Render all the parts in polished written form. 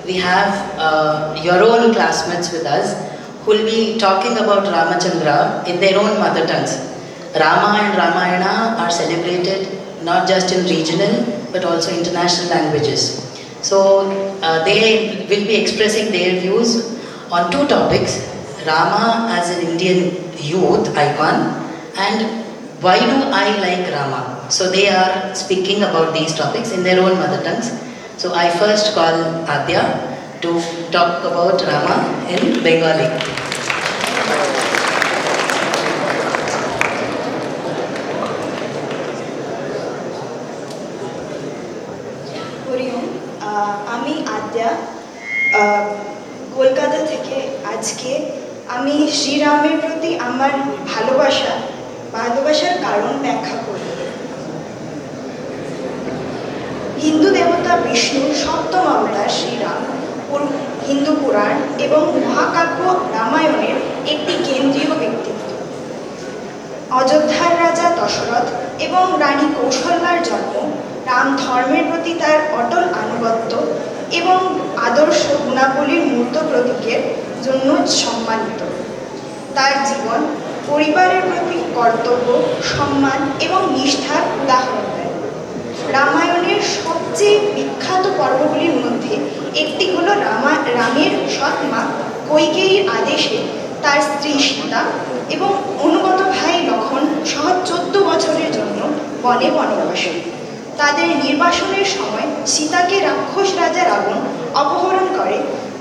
we have your own classmates with us who will be talking about Ramachandra in their own mother tongues. Rama and Ramayana are celebrated not just in regional but also international languages. So they will be expressing their views on two topics: Rama as an Indian youth icon and why do I like Rama. So they are speaking about these topics in their own mother tongues. So I first call Adya to talk about Rama in Bengali. আমি আদ্যা কলকাতা থেকে আজকে আমি শ্রীরামের প্রতি আমার ভালোবাসার কারণ ব্যাখ্যা করি। হিন্দু দেবতা বিষ্ণুর সপ্তম অবতার শ্রীরাম হিন্দু পুরাণ এবং মহাকাব্য রামায়ণের একটি কেন্দ্রীয় ব্যক্তিত্ব। অযোধ্যার রাজা দশরথ এবং রানী কৌশল্যার জন্ম রাম ধর্মের প্রতি তার অটল আনুগত্য এবং আদর্শ গুণাবলীর মূর্ত প্রতীকের জন্য সম্মানিত। তার জীবন পরিবারের প্রতি কর্তব্য, সম্মান এবং নিষ্ঠার উদাহরণ দেয়। রামায়ণের সবচেয়ে বিখ্যাত পর্বগুলির মধ্যে একটি হল রামের সৎ মা কৈকেয়ীর আদেশে তার স্ত্রী সীতা এবং অনুগত ভাই লক্ষ্মণ সহ 14 বছরের জন্য বনে বনবাসে। তাদের নির্বাসনের সময় সীতাকে রাক্ষস রাজা রাবণ অপহরণ করে,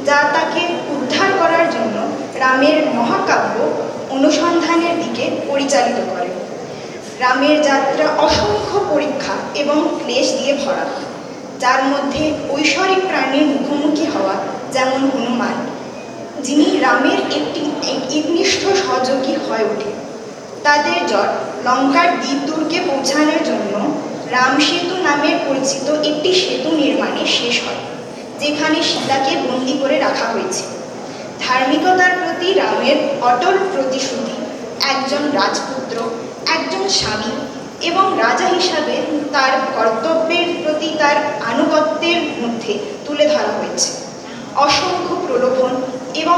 যা তাকে উদ্ধার করার জন্য রামের মহাকাব্য অনুসন্ধানের দিকে পরিচালিত করে। রামের যাত্রা অসংখ্য পরীক্ষা এবং ক্লেশ দিয়ে ভরা, যার মধ্যে ঐশ্বরিক প্রাণীর মুখোমুখি হওয়া, যেমন হনুমান, যিনি রামের একটি একনিষ্ঠ সহযোগী হয়ে ওঠে। তাদের জট লঙ্কার দ্বীপ দুর্গে পৌঁছানোর জন্য রাম সেতু নামে পরিচিত একটি সেতু নির্মাণে শেষ হয়, যেখানে সীতাকে বন্দী করে রাখা হয়েছে। ধার্মিকতার প্রতি রামের অটল প্রতিশ্রুতি, একজন রাজপুত্র, একজন স্বামী এবং রাজা হিসাবে তার কর্তব্যের প্রতি তার আনুগত্যের মধ্যে তুলে ধরা হয়েছে। অসংখ্য প্রলোভন এবং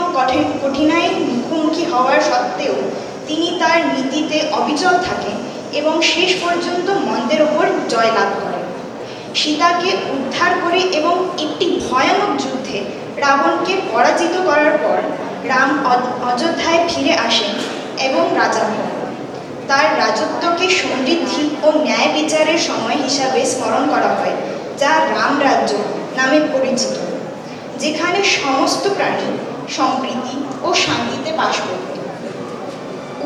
কঠিনাইয়ের মুখোমুখি হওয়ার সত্ত্বেও তিনি তার নীতিতে অবিচল থাকেন এবং শেষ পর্যন্ত মন্দের ওপর জয়লাভ করেন। সীতাকে উদ্ধার করে এবং একটি ভয়ানক যুদ্ধে রাবণকে পরাজিত করার পর রাম অযোধ্যায় ফিরে আসেন এবং রাজা হন। তার রাজত্বকে সমৃদ্ধি ও ন্যায় বিচারের সময় হিসাবে স্মরণ করা হয়, যা রামরাজ্য নামে পরিচিত, যেখানে সমস্ত প্রাণী সম্প্রীতি ও শান্তিতে বাস করত।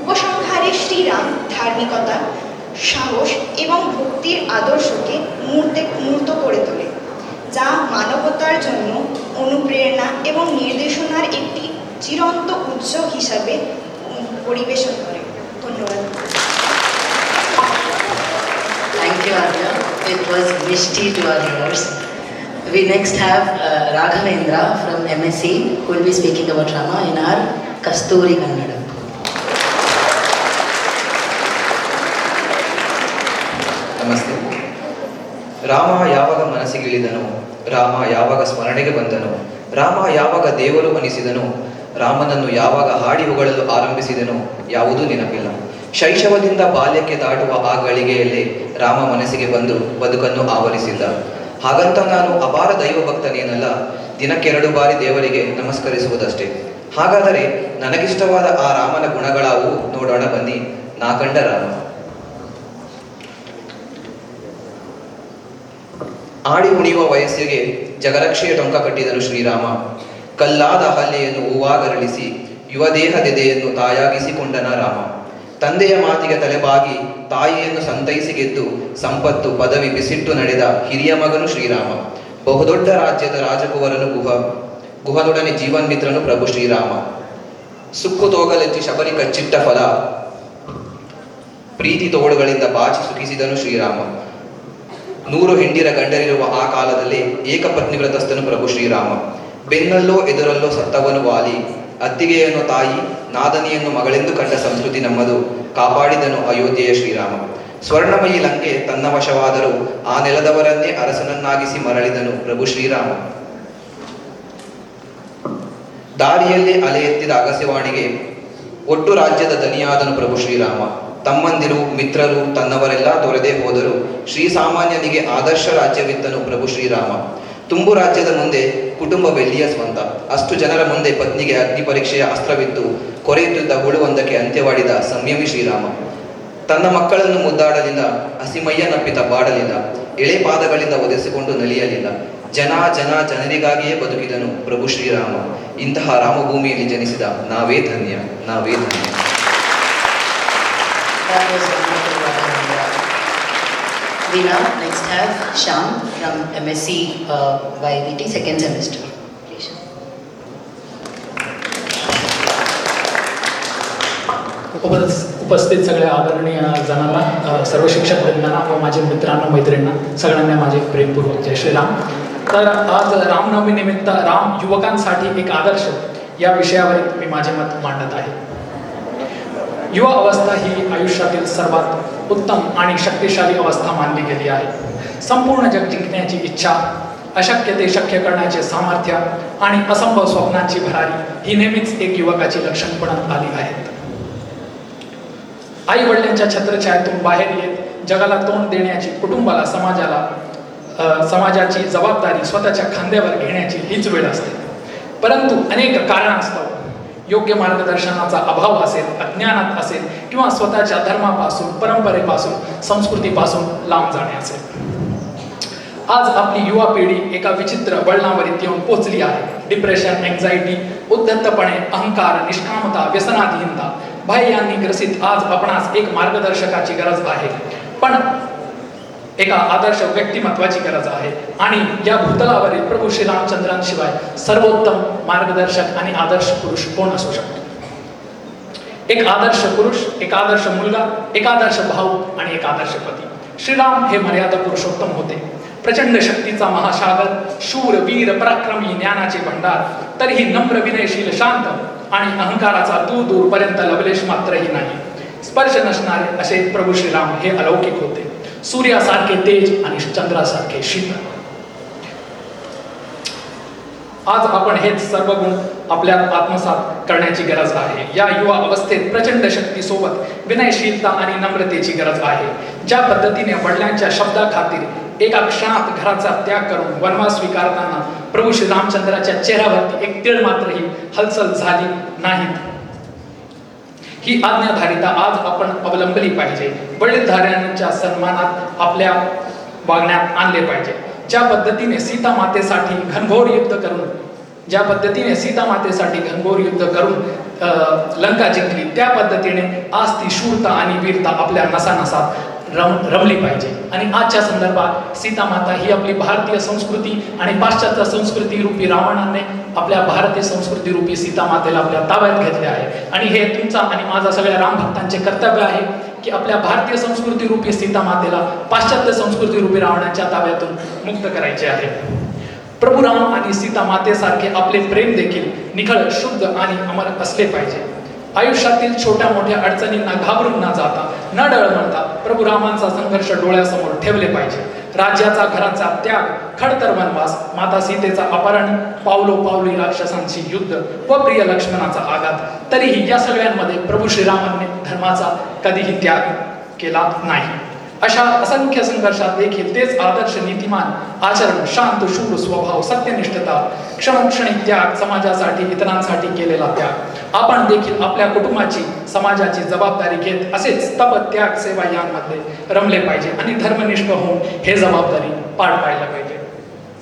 উপসংহারে শ্রীরাম ধার্মিকতা, সাহস এবং ভক্তির আদর্শকে মূর্ত করে তোলে, যা মানবতার জন্য অনুপ্রেরণা এবং নির্দেশনার একটি চিরন্ত উৎস হিসাবে পরিবেশন করে। ধন্যবাদ। Thank you, Adya. It was misty to our ears. We next have Raghavendra from MSc who will be speaking about Rama in our Kasturi Kannada. ನಮಸ್ತೆ. ರಾಮ ಯಾವಾಗ ಮನಸ್ಸಿಗಿಳಿದನು, ರಾಮ ಯಾವಾಗ ಸ್ಮರಣೆಗೆ ಬಂದನು, ರಾಮ ಯಾವಾಗ ದೇವರು ಅನಿಸಿದನು, ರಾಮನನ್ನು ಯಾವಾಗ ಹಾಡಿ ಹೊಗಳಲು ಆರಂಭಿಸಿದನು ಯಾವುದೂ ನೆನಪಿಲ್ಲ. ಶೈಶವದಿಂದ ಬಾಲ್ಯಕ್ಕೆ ದಾಟುವ ಆ ಗಳಿಗೆಯಲ್ಲೇ ರಾಮ ಮನಸ್ಸಿಗೆ ಬಂದು ಬದುಕನ್ನು ಆವರಿಸಿದ್ದ. ಹಾಗಂತ ನಾನು ಅಪಾರ ದೈವ ಭಕ್ತನೇನಲ್ಲ, ದಿನಕ್ಕೆ 2 ಬಾರಿ ದೇವರಿಗೆ ನಮಸ್ಕರಿಸುವುದಷ್ಟೇ. ಹಾಗಾದರೆ ನನಗಿಷ್ಟವಾದ ಆ ರಾಮನ ಗುಣಗಳಾವು ನೋಡೋಣ ಬನ್ನಿ. ನಾ ಕಂಡ ರಾಮ. ಆಡಿ ಉಣಿಯುವ ವಯಸ್ಸಿಗೆ ಜಗರಕ್ಷೆಯ ಟೊಂಕ ಕಟ್ಟಿದನು ಶ್ರೀರಾಮ. ಕಲ್ಲಾದ ಹಲ್ಲೆಯನ್ನು ಹೂವಾಗರಳಿಸಿ ಯುವದೇಹದೆದೆಯನ್ನು ತಾಯಾಗಿಸಿಕೊಂಡನ ರಾಮ. ತಂದೆಯ ಮಾತಿಗೆ ತಲೆಬಾಗಿ ತಾಯಿಯನ್ನು ಸಂತೈಸಿ ಗೆದ್ದು ಸಂಪತ್ತು ಪದವಿ ಬಿಸಿಟ್ಟು ನಡೆದ ಹಿರಿಯ ಮಗನು ಶ್ರೀರಾಮ. ಬಹುದೊಡ್ಡ ರಾಜ್ಯದ ರಾಜಕುವರನು ಗುಹನೊಡನೆ ಜೀವನ್ಮಿತ್ರನು ಪ್ರಭು ಶ್ರೀರಾಮ. ಸುಕ್ಕು ತೋಗಲೆಚ್ಚಿ ಶಬರಿ ಕಚ್ಚಿಟ್ಟ ಫಲ ಪ್ರೀತಿ ತೋಳುಗಳಿಂದ ಬಾಚಿ ಸುಖಿಸಿದನು ಶ್ರೀರಾಮ. 100 ಹೆಂಡಿರ ಗಂಡರಿರುವ ಆ ಕಾಲದಲ್ಲಿ ಏಕಪತ್ನಿವ್ರತಸ್ಥನು ಪ್ರಭು ಶ್ರೀರಾಮ. ಬೆನ್ನಲ್ಲೋ ಎದುರಲ್ಲೋ ಸತ್ತವನು ವಾಲಿ, ಅತ್ತಿಗೆಯನ್ನು ತಾಯಿ, ನಾದನಿಯನ್ನು ಮಗಳೆಂದು ಕಂಡ ಸಂಸ್ಕೃತಿ ನಮ್ಮದು. ಕಾಪಾಡಿದನು ಅಯೋಧ್ಯೆಯ ಶ್ರೀರಾಮ. ಸ್ವರ್ಣಮಯಿ ಲಂಕೆ ತನ್ನ ವಶವಾದರೂ ಆ ನೆಲದವರನ್ನೇ ಅರಸನನ್ನಾಗಿಸಿ ಮರಳಿದನು ಪ್ರಭು ಶ್ರೀರಾಮ. ದಾರಿಯಲ್ಲಿ ಅಲೆ ಎತ್ತಿದ ಅಗಸೆವಾಣಿಗೆ ಒಟ್ಟು ರಾಜ್ಯದ ದನಿಯಾದನು ಪ್ರಭು ಶ್ರೀರಾಮ. ತಮ್ಮಂದಿರು ಮಿತ್ರರು ತನ್ನವರೆಲ್ಲ ತೊರೆದೇ ಹೋದರು. ಶ್ರೀಸಾಮಾನ್ಯನಿಗೆ ಆದರ್ಶ ರಾಜ್ಯವಿತ್ತನು ಪ್ರಭು ಶ್ರೀರಾಮ. ತುಂಬು ರಾಜ್ಯದ ಮುಂದೆ ಕುಟುಂಬ ಬೆಳ್ಳಿಯ ಸ್ವಂತ. ಅಷ್ಟು ಜನರ ಮುಂದೆ ಪತ್ನಿಗೆ ಅಗ್ನಿ ಪರೀಕ್ಷೆಯ ಅಸ್ತ್ರವಿತ್ತು. ಕೊರೆಯುತ್ತಿದ್ದ ಹುಳುವೊಂದಕ್ಕೆ ಅಂತ್ಯವಾಡಿದ ಸಂಯಮಿ ಶ್ರೀರಾಮ. ತನ್ನ ಮಕ್ಕಳನ್ನು ಮುದ್ದಾಡಲಿಲ್ಲ, ಹಸಿಮಯ್ಯ ನಪ್ಪಿತ ಬಾಡಲಿಲ್ಲ, ಎಳೆ ಪಾದಗಳಿಂದ ಒದೆಸಿಕೊಂಡು ನಲಿಯಲಿಲ್ಲ. ಜನರಿಗಾಗಿಯೇ ಬದುಕಿದನು ಪ್ರಭು ಶ್ರೀರಾಮ. ಇಂತಹ ರಾಮಭೂಮಿಯಲ್ಲಿ ಜನಿಸಿದ ನಾವೇ ಧನ್ಯ, ನಾವೇ ಧನ್ಯ. That was wonderful, Raghavendra. We now next have Shyam from MSc YVT second semester. Please. उपस्थित सगळ्या आदरणीय जणांना, सर्व शिक्षक वृंदांना व माझ्या मित्रांना मैत्रिणींना सगळ्यांना माझे प्रेमपूर्वक जय श्रीराम. तर आज रामनवमी निमित्त राम युवकांसाठी एक आदर्श या विषयावर मी माझे मत मांडत आहे. युवा अवस्था ही आयुष्यातील सर्वात उत्तम आणि शक्तिशाली अवस्था मानली गेली आहे. संपूर्ण जग जिंकण्याची इच्छा, अशक्य ते शक्य करण्याचे सामर्थ्य आणि असंभव स्वप्नांची भरारी ही नेहमीच एक युवकाची लक्षण बनत आली आहेत. आई वडिलांच्या छत्रछायेतून बाहेर येत जगाला तोंड देण्याची, कुटुंबाला समाजाची जबाबदारी स्वतःच्या खांद्यावर घेण्याची हीच वेळ असते. परंतु अनेक कारणास्तव योग्य मार्गदर्शनाचा अभाव असेल, अज्ञानात असेल किंवा स्वतःच्या धर्मापासून, परंपरेपासून, संस्कृतीपासून लांब जाणे असेल, आज आपली युवा पिढी एका विचित्र वळणावर येऊन पोचली आहे. डिप्रेशन, एन्झायटी, उद्धतपणे, अहंकार, निष्कामता, व्यसनाधीनता, बाह्यांनी ग्रसित आज आपणास एक मार्गदर्शकाची गरज आहे, पण एका आदर्श व्यक्तिमत्वाची गरज आहे. आणि या भूतलावरील प्रभू श्रीरामचंद्रांशिवाय सर्वोत्तम मार्गदर्शक आणि आदर्श पुरुष कोण असू शकतो? एक आदर्श पुरुष, एक आदर्श मुलगा, एक आदर्श भाऊ आणि एक आदर्श पती. श्रीराम हे मर्यादा पुरुषोत्तम होते. प्रचंड शक्तीचा महासागर, शूर, वीर, पराक्रमी, ज्ञानाचे भंडार, तरीही नम्र, विनयशील, शांत आणि अहंकाराचा दूर दूरपर्यंत लवलेश मात्रही नाही, स्पर्श नसणारे असे प्रभू श्रीराम हे अलौकिक होते. सूर्यासारखे तेज आणि चंद्रासारखे शीतल. आज आपण हेच सर्व गुण आपल्यात आत्मसात करण्याची गरज आहे. या युवा अवस्थेत प्रचंड शक्तीसोबत विनयशीलता आणि नम्रतेची गरज आहे. ज्या पद्धतीने वडिलांच्या शब्दाखातीर एका क्षणात घराचा त्याग करून वनवास स्वीकारताना प्रभू श्री रामचंद्राच्या चेहऱ्यावरती एक तीळ मात्रही हलचल झाली नाही, ही आज्ञाधारिता आज आपण अवलंबली पाहिजे. वडीलधाऱ्यांच्या सन्मानात आपल्या वागण्यात आणले पाहिजे. ज्या पद्धतीने सीता मातेसाठी घनघोर युद्ध करून लंका जिंकली, त्या पद्धतीने आज ती शूरता आणि वीरता आपल्या नसानसात रमली पाहिजे. आणि आजच्या संदर्भात सीता माता ही आपली भारतीय संस्कृती आणि पाश्चात्य संस्कृती रूपी रावणाने आपल्या भारतीय संस्कृती रूपी सीता मातेला आपल्या ताब्यात घेतले आहे. आणि हे तुमचा आणि माझा सगळ्या राम भक्तांचे कर्तव्य आहे की आपल्या भारतीय संस्कृती रूपी सीता मातेला पाश्चात्य संस्कृती रूपी रावणाच्या ताब्यातून मुक्त करायचे आहे. प्रभू राम आणि सीता मातेसारखे आपले प्रेम देखील निखळ, शुद्ध आणि अमर असले पाहिजे. आयुष्यातील छोट्या मोठ्या अडचणींना घाबरून न जाता, न डळमळता प्रभू रामांचा संघर्ष डोळ्यासमोर ठेवले पाहिजे. राज्याचा, घराचा त्याग, खडतर वनवास, माता सीतेचा अपहरण, पावलोपावली राक्षसांची युद्ध व प्रिय लक्ष्मणाचा आघात, तरीही या सगळ्यांमध्ये प्रभू श्रीरामांनी धर्माचा कधीही त्याग केला नाही. अशा असंख्य संघर्षात देखील तेच आदर्श, नीतिमान आचरण, शांत, शूर स्वभाव, सत्यनिष्ठता, क्षणोक्षणी त्याग, समाजासाठी, इतरांसाठी केलेला त्याग, आपण देखील आपल्या कुटुंबाची, समाजाची जबाबदारी घेत असेच तप, त्याग, सेवा यांमध्ये रमले पाहिजे आणि धर्मनिष्ठ होऊन हे जबाबदारी पार पाडला पाहिजे.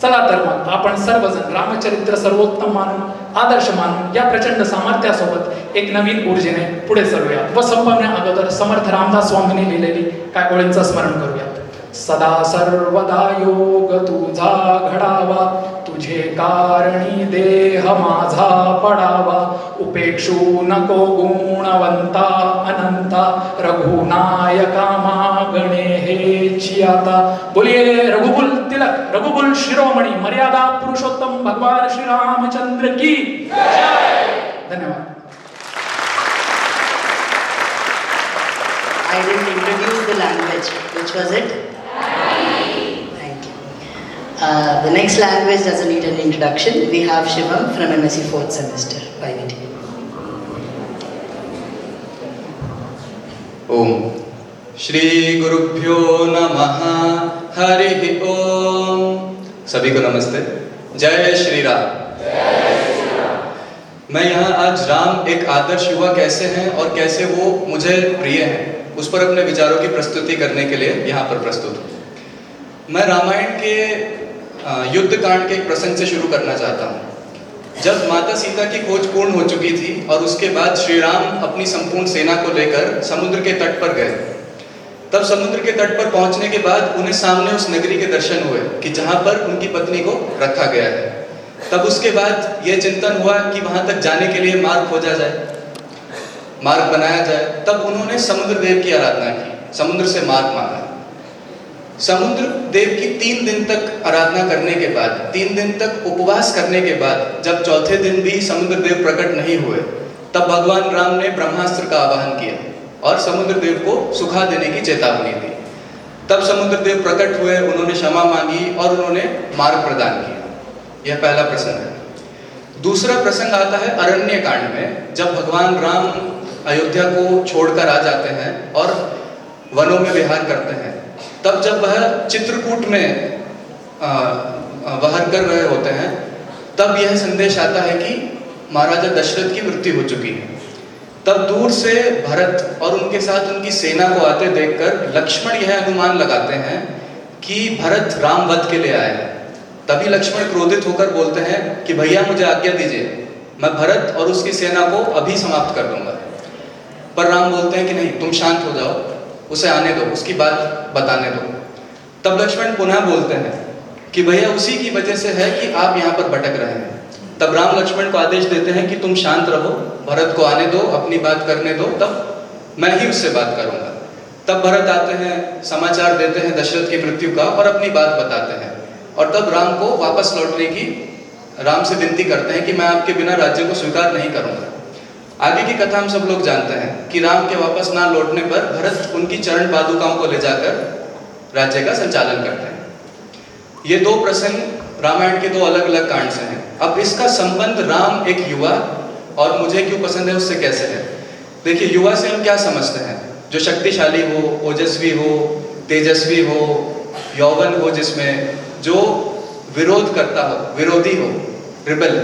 चला तर मग आपण सर्वजण रामचरित्र सर्वोत्तम मानून, आदर्श मानून या प्रचंड सामर्थ्यासोबत एक नवीन ऊर्जेने पुढे चलूया व संपवण्या अगोदर समर्थ रामदास स्वामींनी लिहिलेली काय ओळींचं स्मरण करूयात. सदा सर्वदा योग तुझा घडावा, तुझे कारणी देह माझा पडावा, उपेक्षू नको गुणवंता अनंता, रघुनायका मागणे हेची आता. बोलिये रघुकुल तिलक, रघुकुल शिरोमणी, मर्यादा पुरुषोत्तम भगवान श्री रामचंद्र की जय. धन्यवाद. I didn't introduce the language. Which was it? Thank you. The next language doesn't need an introduction. We have Shivam from MSc 4th semester, YVT. ओम श्री गुरुभ्यो नमः हरि ओम। सभी को नमस्ते, जय श्री राम। मैं यहाँ आज राम एक आदर्श युवा कैसे हैं और कैसे वो मुझे प्रिय हैं, उस पर अपने विचारों की प्रस्तुति करने के लिए यहाँ पर प्रस्तुत हूँ। मैं रामायण के युद्ध कांड के एक प्रसंग से शुरू करना चाहता हूँ। जब माता सीता की खोज पूर्ण हो चुकी थी और उसके बाद श्री राम अपनी संपूर्ण सेना को लेकर समुद्र के तट पर गए, तब समुद्र के तट पर पहुंचने के बाद उन्हें सामने उस नगरी के दर्शन हुए कि जहां पर उनकी पत्नी को रखा गया है। तब उसके बाद यह चिंतन हुआ कि वहां तक जाने के लिए मार्ग खोजा जाए, मार्ग बनाया जाए। तब उन्होंने समुद्र देव की आराधना की, समुद्र से मार्ग मांगा। समुद्र देव की 3 दिन तक आराधना करने के बाद, 3 दिन तक उपवास करने के बाद, जब चौथे दिन भी समुद्र देव प्रकट नहीं हुए, तब भगवान राम ने ब्रह्मास्त्र का आवाहन किया और समुद्र देव को सुखा देने की चेतावनी दी। तब समुद्र देव प्रकट हुए, उन्होंने क्षमा मांगी और उन्होंने मार्ग प्रदान किया। यह पहला प्रसंग है। दूसरा प्रसंग आता है अरण्य कांड में, जब भगवान राम अयोध्या को छोड़कर आ जाते हैं और वनों में विहार करते हैं। तब जब वह चित्रकूट में विहार कर रहे होते हैं, तब यह संदेश आता है कि महाराजा दशरथ की मृत्यु हो चुकी है। तब दूर से भरत और उनके साथ उनकी सेना को आते देखकर लक्ष्मण यह अनुमान लगाते हैं कि भरत राम वध के लिए आए हैं। तभी लक्ष्मण क्रोधित होकर बोलते हैं कि भैया मुझे आज्ञा दीजिए, मैं भरत और उसकी सेना को अभी समाप्त कर दूंगा। पर राम बोलते हैं कि नहीं, तुम शांत हो जाओ, उसे आने दो, उसकी बात बताने दो। तब लक्ष्मण पुनः बोलते हैं कि भैया उसी की वजह से है कि आप यहाँ पर भटक रहे हैं। तब राम लक्ष्मण को आदेश देते हैं कि तुम शांत रहो, भरत को आने दो, अपनी बात करने दो, तब मैं ही उससे बात करूंगा। तब भरत आते हैं, समाचार देते हैं दशरथ की मृत्यु का और अपनी बात बताते हैं। और तब राम को वापस लौटने की राम से विनती करते हैं कि मैं आपके बिना राज्य को स्वीकार नहीं करूंगा। आगे की कथा हम सब लोग जानते हैं कि राम के वापस ना लौटने पर भरत उनकी चरण पादुकाओं को ले जाकर राज्य का संचालन करते हैं। ये 2 प्रसंग रामायण के 2 अलग अलग कांड से हैं। अब इसका संबंध राम एक युवा और मुझे क्यों पसंद है उससे कैसे है। देखिए, युवा से हम क्या समझते हैं? जो शक्तिशाली हो, ओजस्वी हो, तेजस्वी हो, यौवन हो, जिसमें जो विरोध करता हो, विरोधी हो, रिबेल,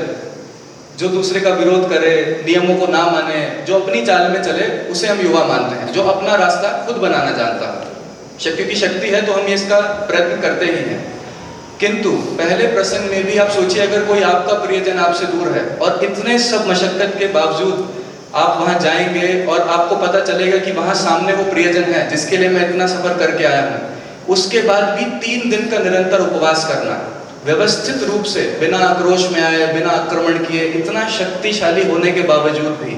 जो दूसरे का विरोध करे, नियमों को ना माने, जो अपनी चाल में चले, उसे हम युवा मानते हैं। जो अपना रास्ता खुद बनाना जानता है, क्योंकि शक्ति है तो हम इसका प्रयत्न करते ही हैं। किंतु पहले प्रसंग में भी आप सोचिए, अगर कोई आपका प्रियजन आपसे दूर है और इतने सब मशक्कत के बावजूद आप वहां जाएंगे और आपको पता चलेगा कि वहां सामने वो प्रियजन है जिसके लिए मैं इतना सफर करके आया हूँ, उसके बाद भी 3 दिन का निरंतर उपवास करना, व्यवस्थित रूप से, बिना आक्रोश में आए, बिना आक्रमण किए, इतना शक्तिशाली होने के बावजूद भी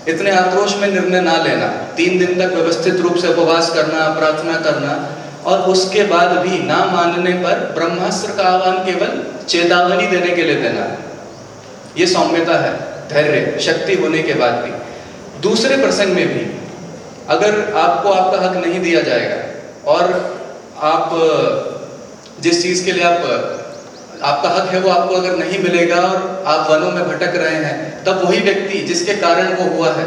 इतने आक्रोश में निर्णय ना लेना, 3 दिन तक व्यवस्थित रूप से उपवास करना, प्रार्थना करना और उसके बाद भी ना मानने पर ब्रह्मास्त्र का आह्वान केवल चेतावनी देने के लिए देना, ये सौम्यता है, धैर्य, शक्ति होने के बाद भी। दूसरे प्रसंग में भी अगर आपको आपका हक नहीं दिया जाएगा और आप जिस चीज के लिए आपका हक है वो आपको अगर नहीं मिलेगा और आप वनों में भटक रहे हैं, तब वही व्यक्ति जिसके कारण वो हुआ है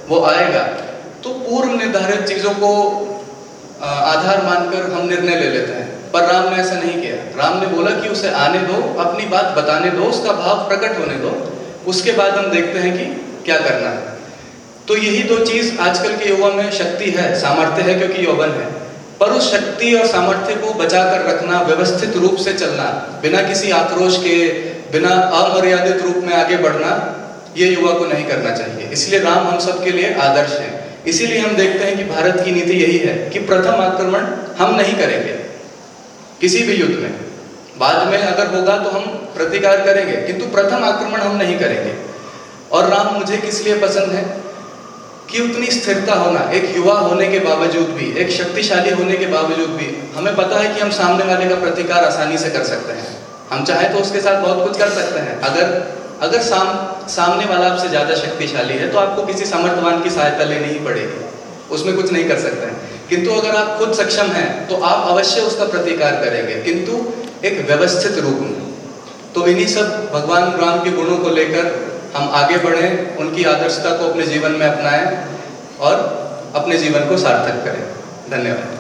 वो आएगा। तो पूर्व निर्धारित चीजों को आधार मानकर हम निर्णय ले लेते हैं, पर राम ने ऐसा नहीं किया। राम ने बोला कि उसे आने दो, अपनी बात बताने दो, उसका भाव प्रकट होने दो, उसके बाद हम देखते हैं कि क्या करना है। तो यही 2 चीज आजकल के युवा में शक्ति है, सामर्थ्य है, क्योंकि यौवन है। पर उस शक्ति और सामर्थ्य को बचा कर रखना, व्यवस्थित रूप से चलना, बिना किसी आक्रोश के, बिना अमर्यादित रूप में आगे बढ़ना, ये युवा को नहीं करना चाहिए। इसलिए राम हम सब के लिए आदर्श हैं। इसीलिए हम देखते हैं कि भारत की नीति यही है कि प्रथम आक्रमण हम नहीं करेंगे किसी भी युद्ध में। बाद में अगर होगा तो हम प्रतिकार करेंगे, किंतु प्रथम आक्रमण हम नहीं करेंगे। और राम मुझे किस लिए पसंद है कि उतनी स्थिरता होना, एक युवा होने के बावजूद भी, एक शक्तिशाली होने के बावजूद भी, हमें पता है कि हम सामने वाले का प्रतिकार आसानी से कर सकते हैं। हम चाहे तो उसके साथ बहुत कुछ कर सकते हैं। अगर सामने वाला आपसे ज्यादा शक्तिशाली है तो आपको किसी समर्थवान की सहायता लेनी ही पड़ेगी, उसमें कुछ नहीं कर सकते हैं। किंतु अगर आप खुद सक्षम हैं तो आप अवश्य उसका प्रतिकार करेंगे। किंतु एक व्यवस्थित रूप में। तो इन्हीं सब भगवान राम के गुणों को लेकर हम आगे बढ़ें, उनकी आदर्शता को अपने जीवन में अपनाएं और अपने जीवन को सार्थक करें। धन्यवाद।